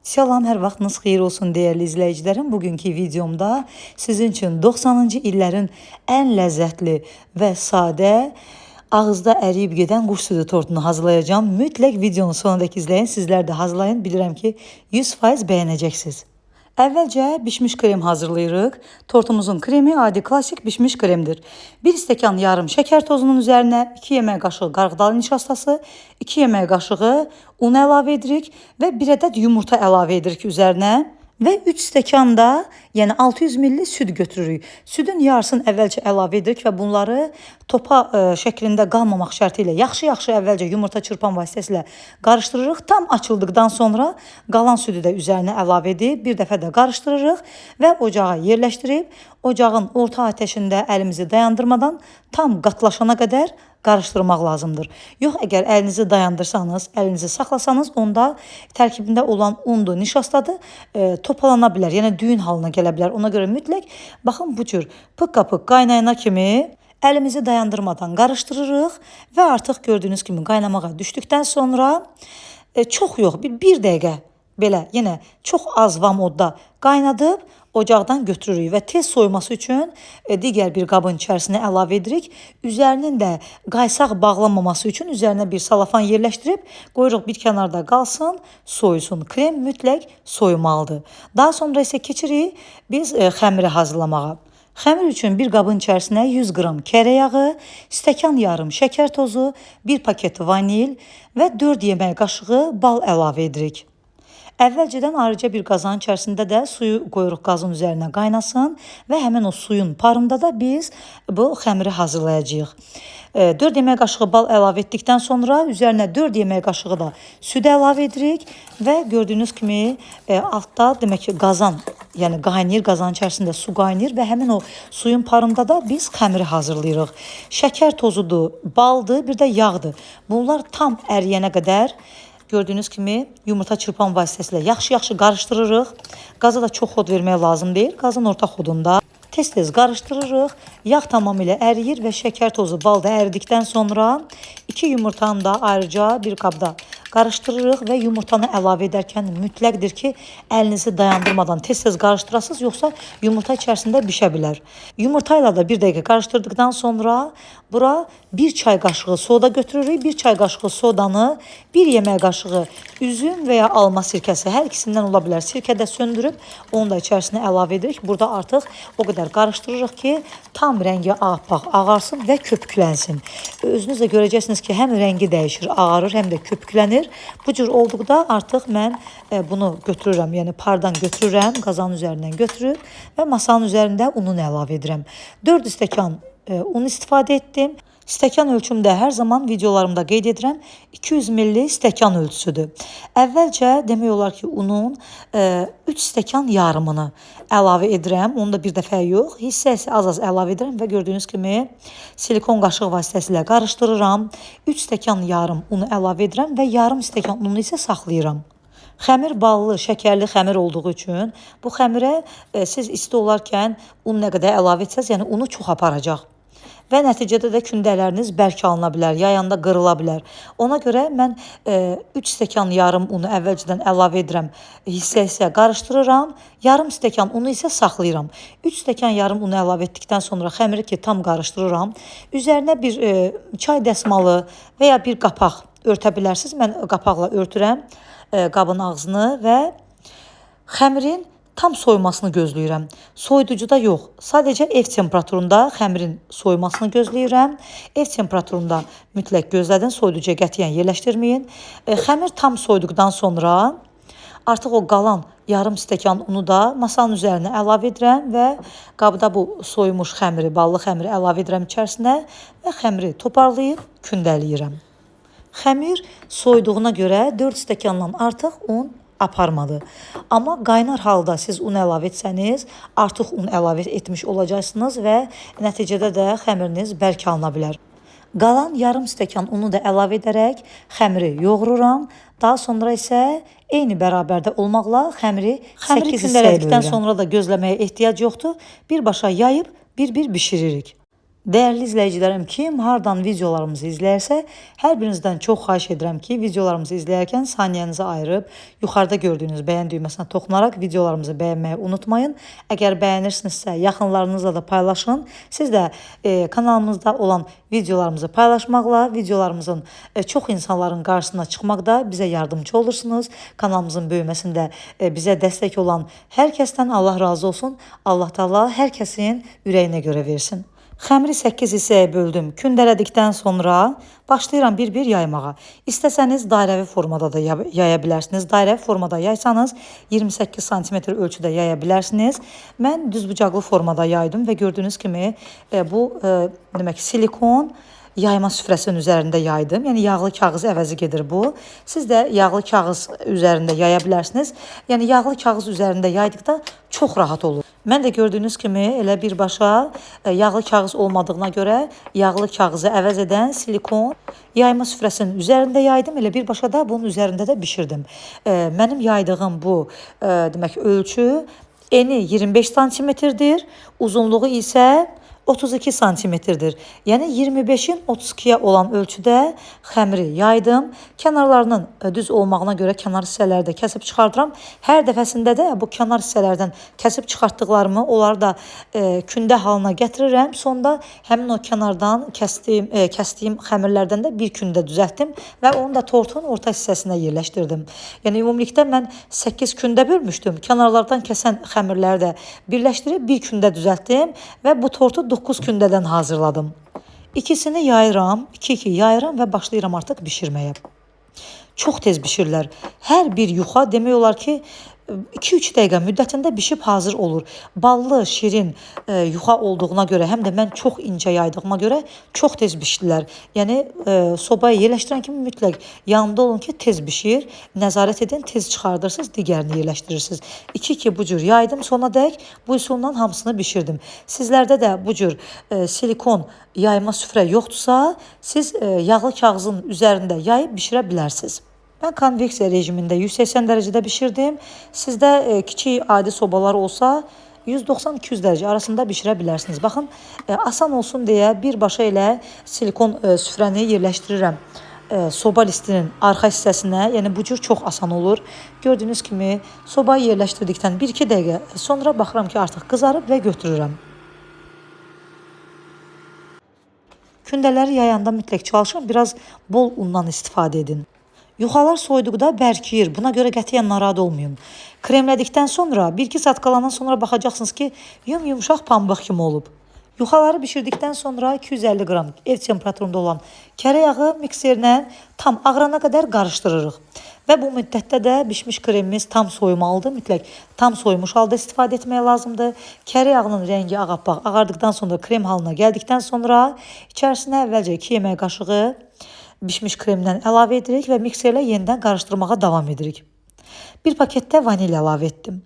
Salam, hər vaxtınız xeyir olsun dəyərli izləyicilərim. Bugünkü videomda sizin üçün 90-cı illərin ən ləzzətli və sadə, ağızda əriyib gedən quş südü tortunu hazırlayacağım. Mütləq videonun sonundakı izləyin, sizlər də hazırlayın. Bilirəm ki, 100% bəyənəcəksiniz. Əvvəlcə bişmiş krem hazırlayırıq. Tortumuzun kremi adi klassik bişmiş kremdir. 1 stəkan yarım şəkər tozunun üzərinə 2 yemək qaşığı qarğıdalı nişastası, 2 yemək qaşığı un əlavə edirik və 1 ədəd yumurta əlavə edirik üzərinə. Və 3 stəkan da, yəni 600 ml süd götürürük. Südün yarısını əvvəlcə əlavə edirik və bunları topa şəklində qalmamaq şərti ilə yaxşı-yaxşı əvvəlcə yumurta çırpan vasitəsilə qarışdırırıq. Tam açıldıqdan sonra qalan südü də üzərinə əlavə edib bir dəfə də qarışdırırıq və ocağa yerləşdirib ocağın orta ateşində əlimizi dayandırmadan tam qatlaşana qədər qarışdırmaq lazımdır. Yox, əgər əlinizi dayandırsanız, əlinizi saxlasanız, onda tərkibində olan undur, nişastadır, topalana bilər, yəni düyün halına gələ bilər. Ona görə mütləq, baxın bu cür pıqqa-pıqq qaynayana kimi əlimizi dayandırmadan qarışdırırıq və artıq gördüyünüz kimi qaynamağa düşdükdən sonra çox yox, bir dəqiqə belə yenə çox az vam odda qaynadıb ocaqdan götürürük və tez soyması üçün digər bir qabın içərisinə əlavə edirik. Üzərinin də qaysaq bağlanmaması üçün üzərinə bir salafan yerləşdirib qoyuruq bir kənarda qalsın, soyusun. Krem mütləq soyumalıdır. Daha sonra isə keçirik biz xəmiri hazırlamağa. Xəmir üçün bir qabın içərisinə 100 qram kərə yağı, stəkan yarım şəkər tozu, 1 paket vanil və 4 yemək qaşığı bal əlavə edirik. Əvvəlcədən ayrıca bir qazanın içərisində də suyu qoyuruq qazın üzərinə qaynasın və həmin o suyun parında da biz bu xəmiri hazırlayacağıq. 4 yemək qaşığı bal əlavə etdikdən sonra üzərinə 4 yemək qaşığı da süd əlavə edirik və gördüyünüz kimi altda demək ki qazan, yəni qaynayır, qazanın içərisində su qaynayır və həmin o suyun parında da biz xəmiri hazırlayırıq. Şəkər tozudur, baldır, bir də yağdır. Bunlar tam əriyənə qədər gördüyünüz kimi yumurta çırpan vasitəsilə yaxşı-yaxşı qarışdırırıq. Qaza da çox xod vermək lazım deyil. Qazın orta xodunda tez-tez qarışdırırıq. Yağ tamamilə əriyir və şəkər tozu, bal da əridikdən sonra 2 yumurtanı da ayrıca bir qabda qarışdırırıq və yumurtanı əlavə edərkən mütləqdir ki, əlinizi dayandırmadan tez-tez qarışdırasınız, yoxsa yumurta içərisində bişə bilər. Yumurta ilə də bir dəqiqə qarışdırdıqdan sonra bura 1 çay qaşığı soda götürürük. 1 çay qaşığı sodanı, 1 yemək qaşığı üzüm və ya alma sirkəsi, hər ikisindən ola bilər. Sirkədə söndürüb onu da içərisinə əlavə edirik. Burada artıq o qədər qarışdırırıq ki, tam rəngi ağappaq ağarsın və köpüklənsin. Özünüz də görəcəksiniz ki, həm rəngi dəyişir, ağarır, həm də köpüklənir. Bu cür olduqda artıq mən bunu götürürəm, yəni pardan götürürəm, qazanın üzərindən götürüb və masanın üzərində ununu əlavə edirəm. 4 stəkan un istifadə etdim. Stəkan ölçümdə hər zaman videolarımda qeyd edirəm 200 ml stəkan ölçüsüdür. Əvvəlcə demək olar ki, unun 3 stəkan yarımını əlavə edirəm. Onu da bir dəfə yox, hissə-hissə az-az əlavə edirəm və gördüyünüz kimi silikon qaşıq vasitəsilə qarışdırıram. 3 stəkan yarım unu əlavə edirəm və yarım stəkan unu isə saxlayıram. Xəmir ballı, şəkərli xəmir olduğu üçün bu xəmirə siz isti olarkən un nə qədər əlavə etsəz, yəni unu çox aparacaq. Və nəticədə də kündələriniz bərk alına bilər, yayanda qırıla bilər. Ona görə mən 3 stəkan yarım unu əvvəlcədən əlavə edirəm, hissə-hissə qarışdırıram, yarım stəkan unu isə saxlayıram. 3 stəkan yarım unu əlavə etdikdən sonra xəmiri ki tam qarışdırıram, üzərinə bir çay dəsmalı və ya bir qapaq örtə bilərsiniz. Mən qapaqla örtürəm qabın ağzını və xəmirin tam soymasını gözləyirəm. Soyuducuda yox, sadəcə ev temperaturunda xəmirin soymasını gözləyirəm. Ev temperaturunda mütləq gözlədin, soyuducuya qətiyyən yerləşdirməyin. Xəmir tam soyduqdan sonra artıq o qalan yarım stəkan unu da masanın üzərinə əlavə edirəm və qabda bu soyumuş xəmiri, ballı xəmiri əlavə edirəm içərisinə və xəmiri toparlayıb kündələyirəm. Xəmir soyduğuna görə 4 stəkandan artıq un aparmadı. Amma qaynar halda siz un əlavə etsəniz, artıq un əlavə etmiş olacaqsınız və nəticədə də xəmiriniz bərk alına bilər. Qalan yarım stəkan unu da əlavə edərək xəmiri yoğururam. Daha sonra isə eyni bərabərdə olmaqla xəmiri kündələdikdən sonra da gözləməyə ehtiyac yoxdur. Birbaşa yayıb bir-bir bişiririk. Değerli izləyicilərim, kim hardan videolarımızı izləyirsə, hər birinizdən çox xahiş edirəm ki, videolarımızı izləyərkən saniyənizi ayırıb, yuxarıda gördüyünüz bəyən düyməsinə toxunaraq videolarımızı bəyənməyi unutmayın. Əgər bəyənirsinizsə, yaxınlarınızla da paylaşın. Siz də kanalımızda olan videolarımızı paylaşmaqla, videolarımızın çox insanların qarşısına çıxmaqda bizə yardımcı olursunuz. Kanalımızın böyüməsində bizə dəstək olan hər kəsdən Allah razı olsun. Allah Taala hər kəsin ürəyinə görə versin. Xəmiri 8 hissəyə böldüm. Kündələdikdən sonra başlayıram bir-bir yaymağa. İstəsəniz dairəvi formada da yaya bilərsiniz. Dairəvi formada yaysanız 28 sm ölçüdə yaya bilərsiniz. Mən düzbucaqlı formada yaydım və gördüyünüz kimi bu demək silikon yayma süfrəsinin üzərində yaydım. Yəni yağlı kağız əvəzi gedir bu. Siz də yağlı kağız üzərində yaya bilərsiniz. Yəni yağlı kağız üzərində yaydıqda çox rahat olur. Mən də gördüyünüz kimi elə birbaşa yağlı kağız olmadığına görə yağlı kağızı əvəz edən silikon yayma süfrəsinin üzərində yaydım. Elə birbaşa da bunun üzərində də bişirdim. Mənim yaydığım bu demək ölçü eni 25 santimetrdir, uzunluğu isə 32 santimetrdir. Yəni 25-in 32-yə olan ölçüdə xəmiri yaydım. Kənarlarının düz olmağına görə kənar hissələri də kəsib çıxardıram. Hər dəfəsində də bu kənar hissələrdən kəsib çıxartdıqlarımı onları da kündə halına gətirirəm. Sonda həmin o kənardan kəsdiyim xəmirlərdən də bir kündə düzəltdim və onu da tortun orta hissəsinə yerləşdirdim. Yəni ümumilikdə mən 8 kündə bölmüşdüm. Kənarlardan kəsən xəmirləri də birləşdirib bir kündə düzəltdim və bu tortu 9 kündədən hazırladım. İkisini yayıram, 2-2 yayıram və başlayıram artıq bişirməyə. Çox tez bişirlər. Hər bir yuxa demək olar ki 2-3 dəqiqə müddətində bişib hazır olur. Ballı, şirin yuxa olduğuna görə, həm də mən çox incə yaydığıma görə çox tez bişdilər. Yəni sobaya yerləşdirən kimi mütləq yanında olun ki, tez bişir. Nəzarət edin, tez çıxardırsınız, digərini yerləşdirirsiniz. 2-2 bu cür yaydım sonadək, bu üsulla hamısını bişirdim. Sizlərdə də bu cür silikon yayma süfrə yoxdursa, siz yağlı kağızın üzərində yayıb bişirə bilərsiniz. Mən konveksiya rejimində 180 dərəcədə bişirdim. Sizdə kiçik adi sobalar olsa 190-200 dərəcə arasında bişirə bilərsiniz. Baxın, asan olsun deyə birbaşa elə silikon süfrəni yerləşdirirəm soba listinin arxa hissəsinə. Yəni bu cür çox asan olur. Gördüyünüz kimi sobaya yerləşdirdikdən 1-2 dəqiqə sonra baxıram ki, artıq qızarıb və götürürəm. Kündələri yayanda mütləq çalışın, biraz bol undan istifadə edin. Yuxalar soyuduqda bərkiyir. Buna görə qətiyyən narahat olmayın. Kremlədikdən sonra 1-2 saat qalandan sonra baxacaqsınız ki, yumşaq pambıq kimi olub. Yuxaları bişirdikdən sonra 250 qram ev temperaturunda olan kərə yağı mikserlə tam ağrana qədər qarışdırırıq. Və bu müddətdə də bişmiş kremimiz tam soyumalıdır. Mütləq tam soyumuş halda istifadə etmək lazımdır. Kərə yağının rəngi ağappaq ağardıqdan sonra krem halına gəldikdən sonra içərisinə əvvəlcə 2 yemək qaşığı bişmiş kremdən əlavə edirik və mikserlə yenidən qarışdırmağa davam edirik. Bir paketdə vanil əlavə etdim.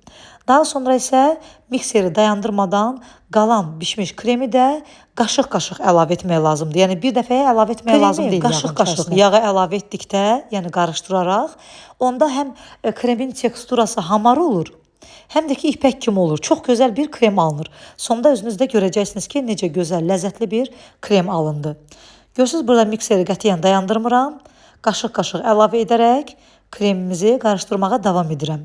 Daha sonra isə mikseri dayandırmadan qalan bişmiş kremi də qaşıq-qaşıq əlavə etmək lazımdır. Yəni bir dəfəyə əlavə etmək lazım deyil. Qaşıq-qaşıq yağı əlavə etdikdə, yəni qarışdıraraq, onda həm kremin teksturası hamar olur, həm də ki ipək kimi olur. Çox gözəl bir krem alınır. Sonda özünüzdə görəcəksiniz ki, necə gözəl, ləzzətli bir krem alındı. Görürsünüz, burada mikseri qətiyyən dayandırmıram. Qaşıq-qaşıq əlavə edərək kremimizi qarışdırmağa davam edirəm.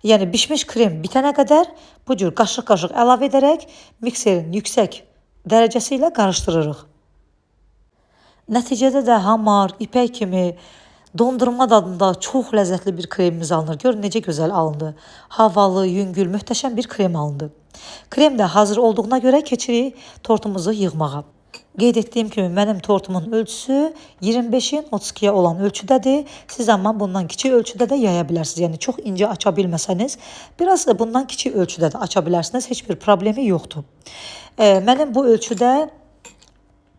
Yəni bişmiş krem bitənə qədər bu cür qaşıq-qaşıq əlavə edərək mikserin yüksək dərəcəsi ilə qarışdırırıq. Nəticədə də hamar, ipək kimi dondurma dadında çox ləzzətli bir kremimiz alınır. Görün necə gözəl alındı. Havalı, yüngül, möhtəşəm bir krem alındı. Krem də hazır olduğuna görə keçirik tortumuzu yığmağa. Qeyd etdiyim kimi mənim tortumun ölçüsü 25-in 32-yə olan ölçüdədir. Siz amma bundan kiçik ölçüdə də yaya bilərsiniz. Yəni çox incə aça bilməsəniz, biraz bundan kiçik ölçüdə də aça bilərsiniz. Heç bir problemi yoxdur. Mənim bu ölçüdə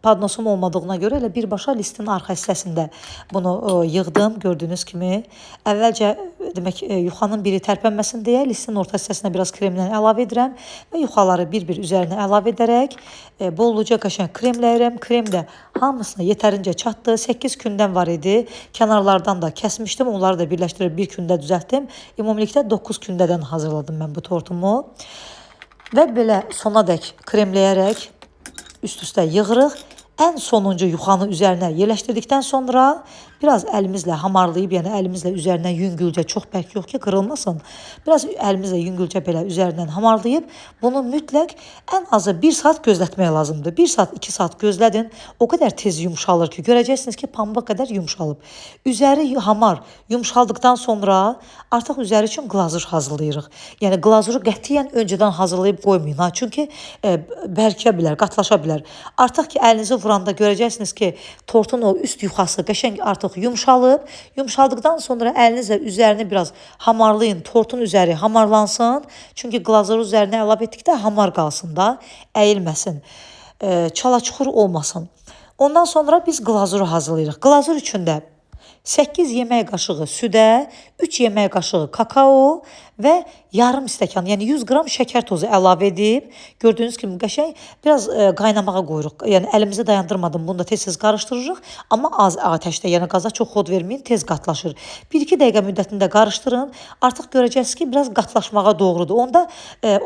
padnosum olmadığına görə elə birbaşa listin arxa hissəsində bunu yığdım. Gördüyünüz kimi əvvəlcə demək yuxanın biri tərpənməsin deyə listin orta hissəsinə biraz kremdən əlavə edirəm və yuxaları bir-bir üzərinə əlavə edərək bolluca qəşəng kremləyirəm. Krem də hamısına yetərincə çatdı. 8 kündən var idi. Kənarlardan da kəsmişdim. Onları da birləşdirib bir kündə düzəltdim. Ümumilikdə 9 kündədən hazırladım mən bu tortumu. Və belə sonadək kremləyərək üst-üstə yığırıq. Ən sonuncu yuxanı üzərinə yerləşdirdikdən sonra biraz əlimizlə hamarlayıb, yəni əlimizlə üzərinə yüngülcə, çox bərk yox ki, qırılmasın. Biraz əlimizlə yüngülcə belə üzərindən hamarlayıb, bunu mütləq ən azı 1 saat gözlətmək lazımdır. 1 saat, 2 saat gözlədin. O qədər tez yumşalır ki, görəcəksiniz ki, pambıq qədər yumşalıb. Üzəri hamar yumşaldıqdan sonra artıq üzəri üçün glazur hazırlayırıq. Yəni glazuru qətiyyən öncədən hazırlayıb qoymayın ha, çünki bərkə bilər, qatlaşa bilər. Artıq ki əlinizi vuranda görəcəksiniz ki, tortun o üst yuxası qəşəng artıq yumşalıb. Yumşaldıqdan sonra əlinizlə üzərini biraz hamarlayın. Tortun üzəri hamarlansın. Çünki glazuru üzərinə əlavə etdikdə hamar qalsın da, əyilməsin. Çala-çuxur olmasın. Ondan sonra biz glazuru hazırlayırıq. Glazur üçün də 8 yemək qaşığı südə, 3 yemək qaşığı kakao və yarım stəkan, yəni 100 qram şəkər tozu əlavə edib, gördüyünüz kimi qəşəng biraz qaynamağa qoyuruq. Yəni əlimizi dayandırmadan bunu da tez-tez qarışdırırıq, amma az atəşdə, yəni qaza çox xod verməyin, tez qatlaşır. 1-2 dəqiqə müddətində qarışdırın. Artıq görəcəksiniz ki, biraz qatlaşmağa doğrudur. Onda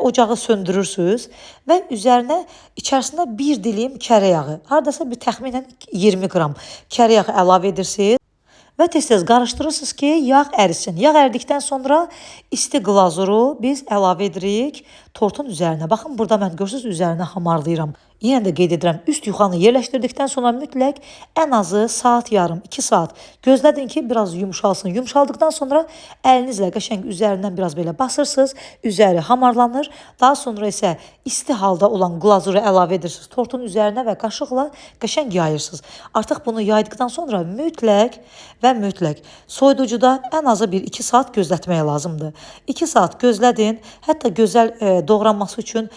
ocağı söndürürsüz və üzərinə içərisində 1 dilim kərə yağı, hardasa bir təxminən 20 qram kərə yağı əlavə edirsiniz. Və tez-tez qarışdırırsınız ki, yağ ərisin. Yağ əridikdən sonra isti glazuru biz əlavə edirik tortun üzərinə. Baxın, burada mən görürsünüz üzərinə hamarlayıram. Yenə də qeyd edirəm, üst yuxanı yerləşdirdikdən sonra mütləq ən azı saat yarım, 2 saat gözlədin ki, biraz yumşalsın. Yumşaldıqdan sonra əlinizlə qəşəng üzərindən biraz belə basırsınız, üzəri hamarlanır. Daha sonra isə isti halda olan glazuru əlavə edirsiniz tortun üzərinə və qaşıqla qəşəng yayırsınız. Artıq bunu yaydıqdan sonra mütləq və mütləq soyuducuda ən azı 1-2 saat gözlətmək lazımdır. 2 saat gözlədin, hətta gözəl doğranması üçün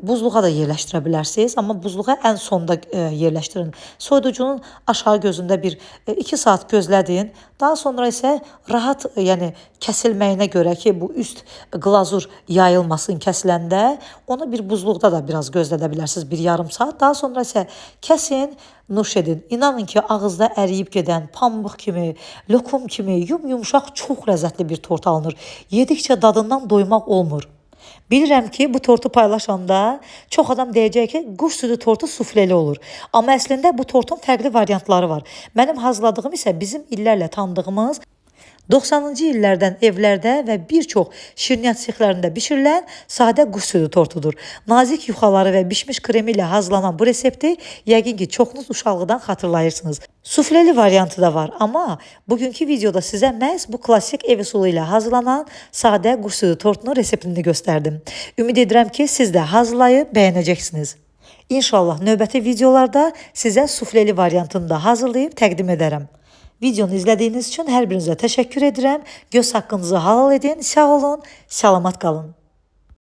buzluğa da yerləşdirə bilərsiniz. Amma buzluğa ən sonda yerləşdirin. Soyuducunun aşağı gözündə 1-2 saat gözlədin. Daha sonra isə rahat, yəni kəsilməyinə görə ki, bu üst glazur yayılmasın kəsiləndə, onu bir buzluqda da biraz gözlədə bilərsiniz, 1,5 saat. Daha sonra isə kəsin, nuş edin. İnanın ki, ağızda əriyib gedən pambıq kimi, lokum kimi yumşaq, çox ləzzətli bir tort alınır. Yedikcə dadından doymaq olmur. Bilirəm ki, bu tortu paylaşanda çox adam deyəcək ki, quş südü tortu sufleli olur. Amma əslində bu tortun fərqli variantları var. Mənim hazırladığım isə bizim illərlə tanıdığımız 90-cı illərdən evlərdə və bir çox şirniyyat sexlərində bişirilən sadə quş südü tortudur. Nazik yuxaları və bişmiş kremi ilə hazırlanan bu resepti yəqin ki, çoxunuz uşaqlıqdan xatırlayırsınız. Sufleli variantı da var, amma bugünkü videoda sizə məhz bu klassik ev üsulu ilə hazırlanan sadə quş südü tortunun reseptini göstərdim. Ümid edirəm ki, siz də hazırlayıb bəyənəcəksiniz. İnşallah növbəti videolarda sizə sufleli variantını da hazırlayıb təqdim edərəm. Videonu izlədiyiniz üçün hər birinizə təşəkkür edirəm. Göz haqqınızı halal edin. Sağ olun, salamat qalın.